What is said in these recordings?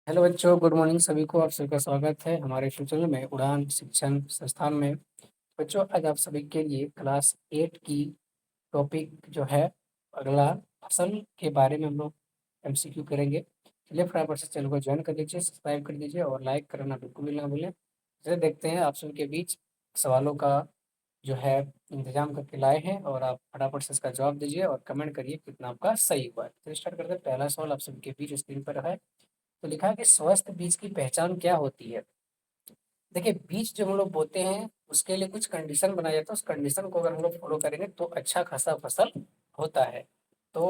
Hello बच्चों, good morning. सभी को आप सभी का स्वागत है हमारे YouTube चैनल में, उड़ान शिक्षण संस्थान में। बच्चों, आज आप सभी के लिए क्लास 8 की टॉपिक जो है अगला फसल के बारे में हम लोग MCQ करेंगे। चलिए फटाफट से चैनल को ज्वाइन कर लीजिए, सब्सक्राइब कर दीजिए और लाइक करना बिल्कुल भी ना भूलें। चलिए देखते हैं आप सभी के बीच सवालों का जो है इंतजाम करके लाए हैं और आप फटाफट से इसका जवाब दीजिए और कमेंट करिए कितना आपका सही हुआ है। चलिए स्टार्ट करते हैं। पहला सवाल आप सभी के बीच स्क्रीन पर है। तो लिखा है कि स्वस्थ बीज की पहचान क्या होती है। देखिए, बीज जो हम लोग बोते हैं उसके लिए कुछ कंडीशन बनाया जाता है। उस कंडीशन को अगर हम लोग फॉलो करेंगे तो अच्छा खासा फसल होता है। तो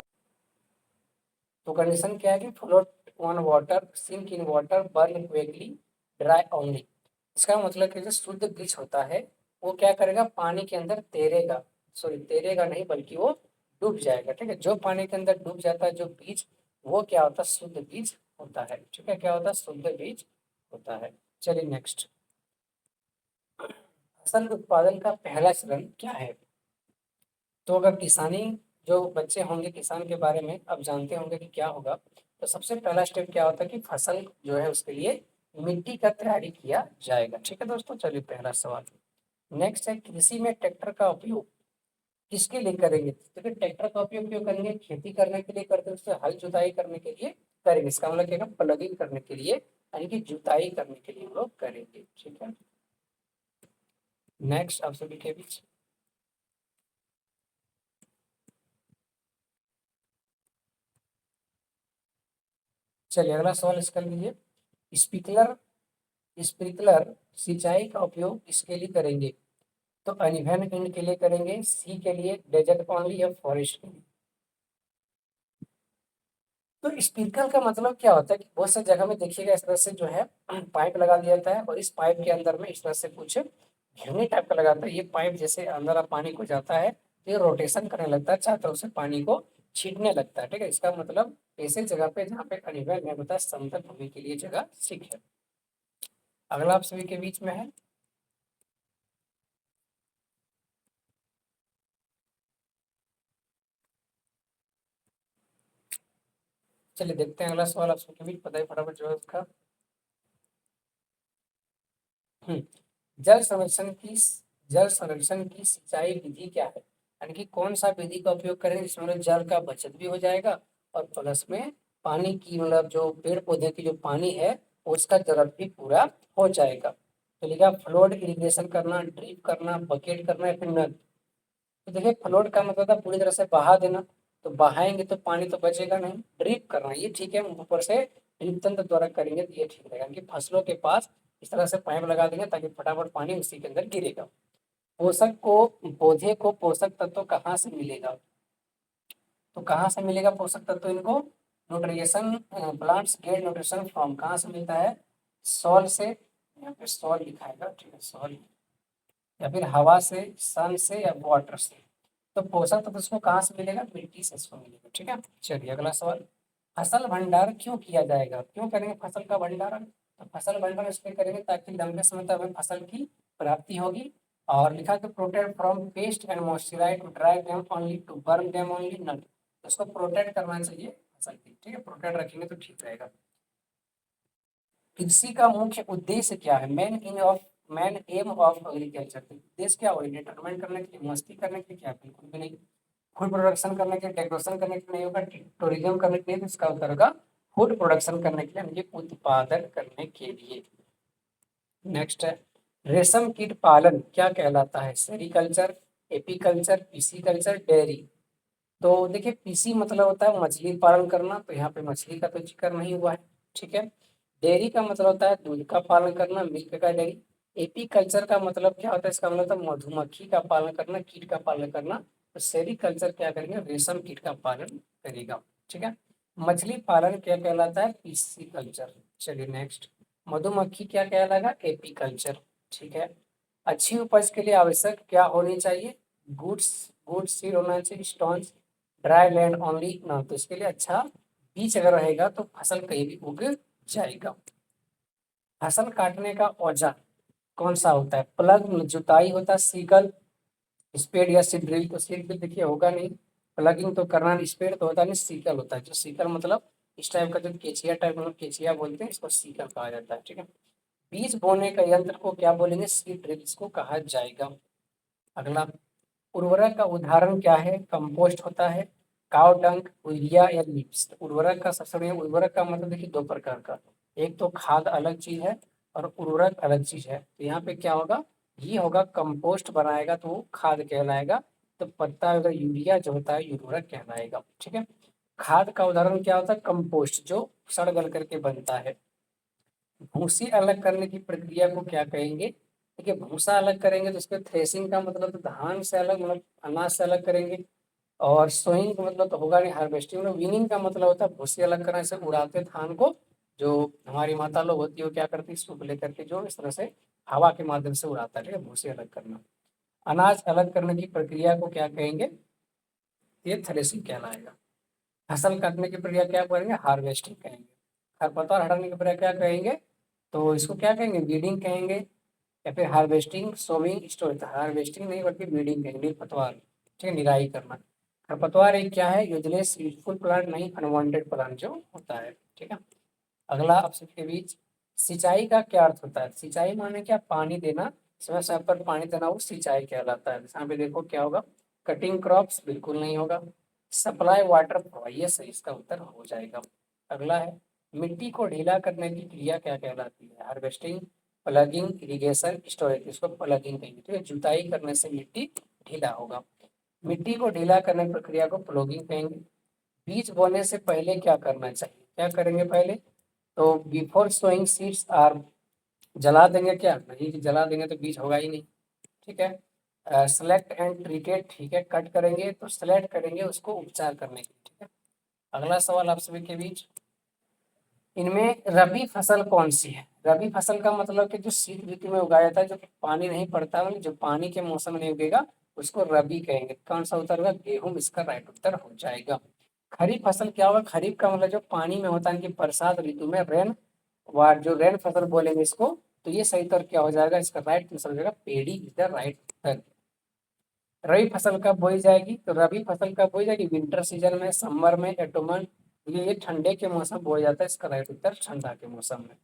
कंडीशन क्या है कि float on water, sink in water, burn quickly, dry only. इसका मतलब कि जो शुद्ध बीज होता है वो क्या करेगा, पानी के अंदर तैरेगा। सॉरी, तैरेगा नहीं बल्कि वो डूब जाएगा। ठीक है, जो पानी के अंदर डूब जाता है जो बीज, वो क्या होता है, शुद्ध बीज होता है। ठीक है, क्या होता है, शुद्ध बीज होता है। चलिए नेक्स्ट। फसल उत्पादन का पहला चरण क्या है। तो अगर किसानी जो बच्चे होंगे किसान के बारे में अब जानते होंगे कि क्या होगा। तो सबसे पहला स्टेप क्या होता है कि फसल जो है उसके लिए मिट्टी का तैयारी किया जाएगा। ठीक है दोस्तों, चलिए पहला सवाल। नेक्स्ट है, कृषि में ट्रैक्टर का उपयोग किसके लिए करेंगे। देखिए, ट्रैक्टर का उपयोग क्यों करेंगे, खेती करने के लिए करते हैं, उससे हल जुताई करने के लिए करेंगे। इसका मतलब क्या है, प्लगिंग करने के लिए यानी कि जुताई करने के लिए हम लोग करेंगे। ठीक है, नेक्स्ट आप सभी के बीच। चलिए अगला सवाल इसका लीजिए। स्प्रिंकलर स्प्रिंकलर सिंचाई का उपयोग किसके लिए करेंगे। तो अनइवन एंड के लिए करेंगे, सी के लिए डेजर्ट ओनली या फॉरेस्ट के लिए। तो स्प्रिंकल का मतलब क्या होता है कि बहुत सी जगह में देखिएगा इस तरह से जो है पाइप लगा दिया जाता है और इस पाइप के अंदर में इस तरह से कुछ घिरनी टाइप का लगाता है। ये पाइप जैसे अंदर आप पानी को जाता है तो ये रोटेशन करने लगता है, चारों तरफ से पानी को छींटने लगता है। ठीक है, इसका मतलब ऐसे जगह पे जहाँ पे अनइवन है, होता है समतल भूमि के लिए जगह ठीक है। अगला आप सभी के बीच में है। चलिए देखते हैं अगला सवाल आप सबके बीच, बताइए फटाफट जो है उसका। हम्म, जल संरक्षण की जल संरक्षण की सिंचाई विधि क्या है। यानी कि कौन सा विधि का उपयोग करें जिसमें मतलब जल का बचत भी हो जाएगा और प्लस में पानी की मतलब जो पेड़ पौधे की जो पानी है उसका जरूरत भी पूरा हो जाएगा। तो लिखा फ्लोड इरिगेशन करना, ड्रिप करना, बकेट करना या फिर नल। तो देखिए, फ्लोट का मतलब था पूरी तरह से बहा देना। तो बहाएंगे तो पानी तो बचेगा नहीं। ड्रिप करना ये ठीक है, ऊपर से ड्रिप तंत्र द्वारा करेंगे तो ये ठीक रहेगा कि फसलों के पास इस तरह से पाइप लगा देंगे ताकि फटाफट पानी उसी के अंदर गिरेगा। पोषक को पौधे को पोषक तत्व कहाँ से मिलेगा। तो कहाँ से मिलेगा पोषक तत्व इनको, nutrition plants get nutrition from, कहाँ से मिलता है, सॉल से, यहाँ पे सॉल लिखाएगा। ठीक है, सॉल या फिर हवा से, सन से या वाटर से। तो पोषक तत्व इसको कहाँ से मिलेगा, मिट्टी से इसको मिलेगा। ठीक है, चलिए अगला सवाल। फसल भंडारण क्यों किया जाएगा, क्यों करेंगे फसल का भंडारण। तो फसल भंडारण इसलिए करेंगे ताकि लंबे समय तक हमें फसल की प्राप्ति होगी। और लिखा कि protect from pest and moisturise, to dry them only, to burn them only not. उसको प्रोटेक्ट करना चाहिए फसल की। ठीक है, प्रोटेक्ट रखेंगे तो ठीक रहेगा। कृषि का मुख्य उद्देश्य क्या है, मेन एम ऑफ एग्रीकल्चर। उद्देश्य क्या हो, डिटरमाइन करने के लिए, मस्ती करने के लिए, क्या, बिल्कुल भी नहीं। फूड प्रोडक्शन करने के लिए, डेकोरेशन करने के लिए नहीं होगा, टूरिज्म करने के लिए, तो इसका उत्तर होगा फूड प्रोडक्शन करने के लिए, यानी कि उत्पादन करने के लिए। नेक्स्ट है, रेशम कीट पालन क्या कहलाता है, सेरीकल्चर, एपीकल्चर, पीसीकल्चर, डेयरी। तो देखिए, पीसी मतलब होता है मछली पालन करना, तो यहाँ पे मछली का तो जिक्र नहीं हुआ है। ठीक है, डेयरी का मतलब होता है दूध का पालन करना, मिल्क का डेयरी। एपी कल्चर का मतलब क्या होता है, इसका मतलब होता है मधुमक्खी का पालन करना, कीट का पालन करना। तो सेरीकल्चर क्या करेंगे, रेशम कीट का पालन करेगा। ठीक है, मछली पालन क्या कहलाता है, पीसी कल्चर। चलिए नेक्स्ट, मधुमक्खी क्या कहलाएगा, एपी कल्चर। ठीक है, अच्छी उपज के लिए आवश्यक क्या होनी चाहिए, गुड्स गुड्स सीड होना चाहिए, स्टोन्स, ड्राई लैंड ओनली ना। तो इसके लिए अच्छा बीज अगर रहेगा तो फसल कहीं भी उग जाएगा। फसल काटने का औजार कौन सा होता है, प्लग, जुताई होता है, सीकल, स्पेड या सीड ड्रिल। तो सीड ड्रिल देखिए होगा नहीं, प्लगिंग तो करना, स्पेड तो होता नहीं, सीकल होता है। जो सीकल मतलब इस टाइप का जो केचिया टाइप हम लोग केचिया बोलते हैं, इसको सीकर कहा जाता है। ठीक है, बीज बोने का यंत्र को क्या बोलेंगे? सीड ड्रिल इसको कहा जाएगा। अगला, उर्वरक का उदाहरण क्या है? कंपोस्ट होता है, काव डंग, यूरिया या लीव्स। उर्वरक का सबसे बढ़िया, उर्वरक का मतलब देखिए दो प्रकार का, एक तो खाद अलग चीज है और उर्वरक अलग चीज है। तो यहाँ पे क्या होगा? ये होगा कंपोस्ट बनाएगा तो वो खाद कहलाएगा, तो पत्ता अगर यूरिया जो होता है उर्वरक कहलाएगा। ठीक है, खाद का उदाहरण क्या होता है? कंपोस्ट जो सड़ गल करके बनता है। भूसी अलग करने की प्रक्रिया को क्या कहेंगे? देखिए, भूसा अलग करेंगे तो इसके थ्रेसिंग का मतलब तो धान से अलग, मतलब अनाज से अलग करेंगे। और सोइंग का मतलब तो होगा नहीं, हार्वेस्टिंग में विनिंग का मतलब होता है भूसी अलग करने से, उड़ाते धान को। जो हमारी माता लोग होती है वो क्या करती है? सूप लेकर के जो इस तरह से हवा के माध्यम से उड़ाता है। ठीक है, भूसी अलग करना। अनाज अलग करने की प्रक्रिया को क्या कहेंगे? ये थ्रेसिंग कहलाएगा। फसल काटने की प्रक्रिया क्या करेंगे? हार्वेस्टिंग कहेंगे। खरपतवार हटाने की प्रक्रिया क्या कहेंगे? तो इसको क्या कहेंगे? वीडिंग कहेंगे। या फिर हार्वेस्टिंग, सोविंग, स्टोरेज। हार्वेस्टिंग नहीं बल्कि वीडिंग कहेंगे, खरपतवार, ठीक है, निराई करना। खरपतवार एक क्या है? यूजलेस यूजफुल प्लांट नहीं, अनवांटेड प्लांट जो होता है। ठीक है, अगला आप सबके बीच, सिंचाई का क्या अर्थ होता है? सिंचाई माने क्या? पानी देना, समय समय पर पानी देना, वो सिंचाई कहलाता है। यहाँ पे देखो क्या होगा? कटिंग क्रॉप्स बिल्कुल नहीं होगा। सप्लाई वाटर प्रोवाइड, ये सही इसका उत्तर हो जाएगा। अगला है, मिट्टी को ढीला करने की क्रिया क्या कहलाती है? Harvesting, plugging, irrigation, storage. इसको प्लगिंग कहेंगे। ठीक है, जुताई करने से मिट्टी ढीला होगा। मिट्टी को ढीला करने की प्रक्रिया को प्लॉगिंग कहेंगे। बीज बोने से पहले क्या करना चाहिए? क्या करेंगे पहले? तो बिफोर सोइंग सीड्स आर, जला देंगे क्या? नहीं, जला देंगे तो बीज होगा ही नहीं। ठीक है, सेलेक्ट एंड ट्रीटेड, ठीक है, कट करेंगे तो सेलेक्ट करेंगे उसको उपचार करने के लिए। ठीक है, अगला सवाल आप सभी के बीच, इनमें रबी फसल कौन सी है? रबी फसल का मतलब कि जो शीत ऋतु में उगाया जाता है, जो पानी नहीं पड़ता, मतलब जो पानी के मौसम में नहीं उगेगा, उसको रबी कहेंगे। कौन सा उत्तर होगा? गेहूं इसका राइट उत्तर हो जाएगा। खरीफ फसल क्या होगा? खरीफ का मतलब जो पानी में होता है कि बरसात ऋतु में रेन वार, जो रेन फसल बोलेंगे इसको। तो ये सही उत्तर क्या हो जाएगा? इसका राइट आंसर हो जाएगा पेड़ी इज द राइट उत्तर। रबी फसल कब बोई जाएगी? तो रबी फसल कब बोई जाएगी? विंटर सीजन में, समर में, एटोमन, ये ठंडे के मौसम बोया जाता है। इसका राइट उत्तर ठंडा के मौसम में।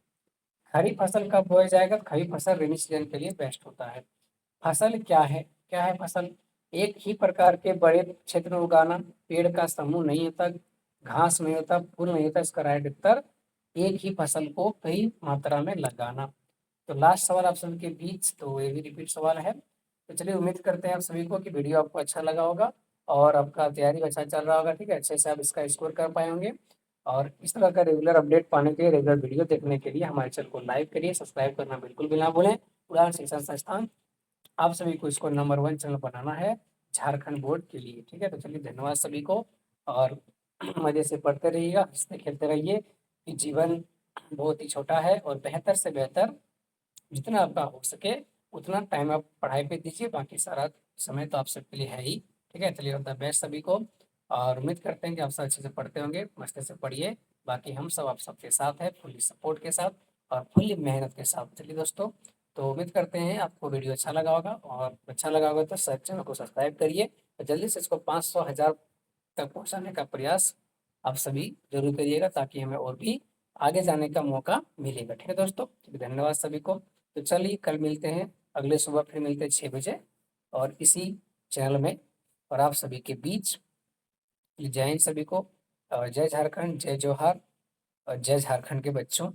खरीफ फसल कब बोया जाएगा? खरीफ फसल रेनी सीजन के लिए बेस्ट होता है। फसल क्या है? क्या है फसल? एक ही प्रकार के बड़े क्षेत्र में उगाना, पेड़ का समूह नहीं होता, घास नहीं होता, फूल नहीं होता। इसका राइट उत्तर एक ही फसल को कई मात्रा में लगाना। तो लास्ट सवाल आप सभी के बीच, तो ये भी रिपीट सवाल है। तो चलिए, उम्मीद करते हैं आप सभी को कि वीडियो आपको अच्छा लगा होगा और आपका तैयारी अच्छा चल रहा होगा। ठीक है, अच्छे से आप इसका स्कोर कर पाए होंगे। और इस तरह का रेगुलर अपडेट पाने के लिए, रेगुलर वीडियो देखने के लिए हमारे चैनल को लाइक करिए, सब्सक्राइब करना बिल्कुल भी ना भूलें। उड़ान शिक्षा संस्थान आप सभी को इसको नंबर 1 चैनल बनाना है झारखंड बोर्ड के लिए। ठीक है, तो चलिए, धन्यवाद सभी को। और मजे से पढ़ते रहिएगा, हंसते खेलते रहिए, कि जीवन बहुत ही छोटा है और बेहतर से बेहतर जितना आपका हो सके उतना टाइम आप पढ़ाई पे दीजिए, बाकी सारा समय तो आप सबके लिए है ही। ठीक है, चलिए, ऑल द बेस्ट सभी को। और उम्मीद करते हैं कि आप सब अच्छे से पढ़ते होंगे, मस्त से पढ़िए। बाकी हम सब आप सबके साथ हैं, फुल्ली सपोर्ट के साथ और फुल्ली मेहनत के साथ। चलिए दोस्तों, तो उम्मीद करते हैं आपको वीडियो अच्छा लगा होगा, और अच्छा लगा होगा तो चैनल को सब्सक्राइब करिए और जल्दी से इसको 500 1000 तक पहुंचाने का प्रयास आप सभी जरूर करिएगा, ताकि हमें और भी आगे जाने का मौका मिलेगा। ठीक है दोस्तों, तो धन्यवाद सभी को। तो चलिए, कल मिलते हैं, अगले सुबह फिर मिलते हैं 6 बजे और इसी चैनल में। और आप सभी के बीच जय हिंद सभी को, और जय झारखंड, जय जोहार, और जय झारखंड के बच्चों।